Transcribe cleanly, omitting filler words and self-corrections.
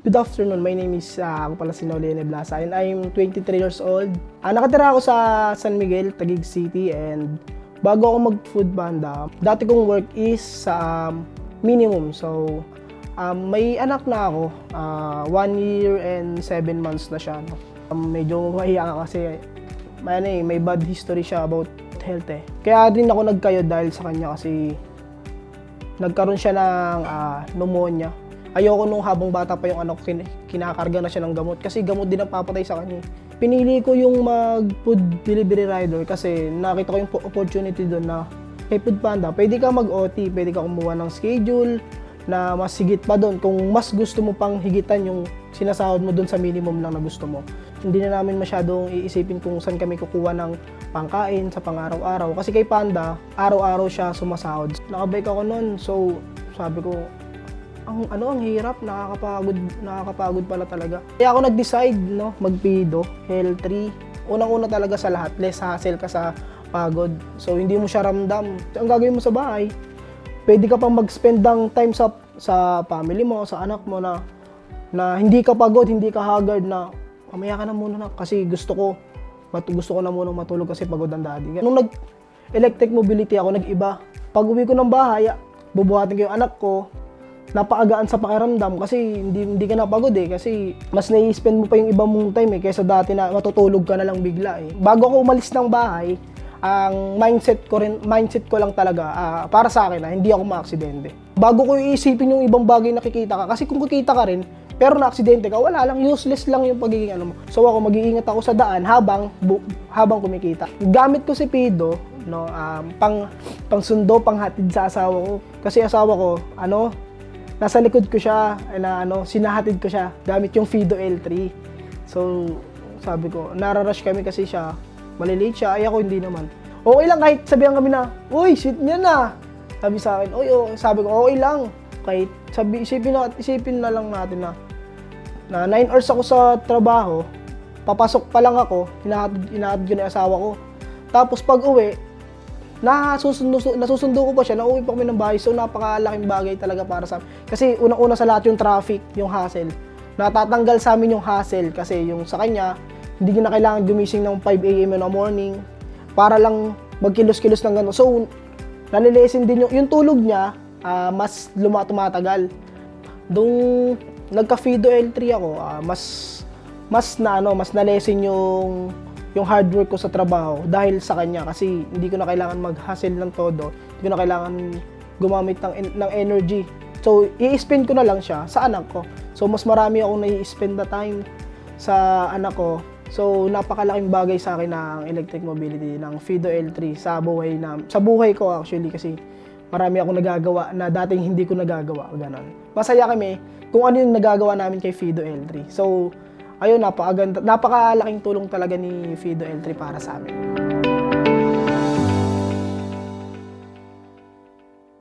Good afternoon, my name is ako pala si Nolene Blasa and I'm 23 years old. Nakatira ako sa San Miguel, Taguig City, and bago ako mag-food panda, dati kong work is sa minimum. So, may anak na ako, 1 year and 7 months na siya. No? Medyo mahiya ka kasi may bad history siya about health eh. Kaya din ako nagkayod dahil sa kanya kasi nagkaroon siya ng pneumonia. Ayoko nung habang bata pa yung anak ko, kinakarga na siya ng gamot kasi gamot din ang papatay sa kanya. Pinili ko yung mag-food delivery rider kasi nakita ko yung opportunity doon na kay Food Panda, pwede ka mag-OT, pwede ka kumuha ng schedule na mas higit pa doon kung mas gusto mo pang higitan yung sinasahod mo doon sa minimum lang na gusto mo. Hindi na namin masyadong iisipin kung saan kami kukuha ng pangkain sa pang-araw-araw kasi kay Panda, araw-araw siya sumasahod. Nakabike ako noon, so sabi ko, ang hirap, nakakapagod pala talaga. Kaya ako nag-decide, no, mag-PIDO, L3. Unang-una talaga sa lahat, less hassle ka sa pagod. So hindi mo siya ramdam. Ang gagawin mo sa bahay, pwede ka pang mag-spend ng time sa family mo, sa anak mo na hindi ka pagod, hindi ka haggard na mamaya ka na muna kasi gusto ko na muna matulog kasi pagod ang daddy. Nung nag-electric mobility ako, nag-iba. Pag uwi ko ng bahay, bubuhatin ko yung anak ko, napaagaan sa pakiramdam kasi hindi ka napagod eh kasi mas nai-spend mo pa yung ibang mong time eh kaysa dati na matutulog ka na lang bigla eh. Bago ako umalis ng bahay, ang mindset ko lang talaga para sa akin hindi ako maaksidente. Bago ko iisipin yung ibang bagay na kikita ka kasi kung kikita ka rin pero na-aksidente ka, wala lang, useless lang yung pagiging mo. So ako mag-iingat ako sa daan habang kumikita. Gamit ko si Pido, no, pang sundo, pang hatid sa asawa ko. Kasi asawa ko, nasa likod ko siya, sinahatid ko siya gamit yung Fido L3. So, sabi ko, nararush kami kasi siya, malilate siya, ako hindi naman. Okay lang kahit sabihan kami na, uy, shit niya na. Sabi sa akin, sabi ko, okay lang. Kahit isipin na lang natin na 9 hours ako sa trabaho, papasok pa lang ako, hinahatid ko na yung asawa ko. Tapos pag uwi, nasusundo ko pa siya, nauwi pa kami ng bahay, so napakalaking bagay talaga para sa amin. Kasi unang-una sa lahat yung traffic, yung hassle. Natatanggal sa amin yung hassle kasi yung sa kanya, hindi na kailangan gumising ng 5 AM in the morning para lang magkilos-kilos ng gano'n. So, nanilesin din yung tulog niya, mas tumatagal. Nung nagka-Fido L3 ako, mas nalesin yung hard work ko sa trabaho dahil sa kanya kasi hindi ko na kailangan mag-hustle ng todo, hindi ko na kailangan gumamit ng energy. So, i-spend ko na lang siya sa anak ko. So, mas marami akong nai-spend na time sa anak ko. So, napakalaking bagay sa akin ng electric mobility ng Fido L3 sa buhay ko actually kasi marami akong nagagawa na dating hindi ko nagagawa, ganun. Masaya kami kung ano yung nagagawa namin kay Fido L3. So, ayun, napakalaking tulong talaga ni Fido L3 para sa amin.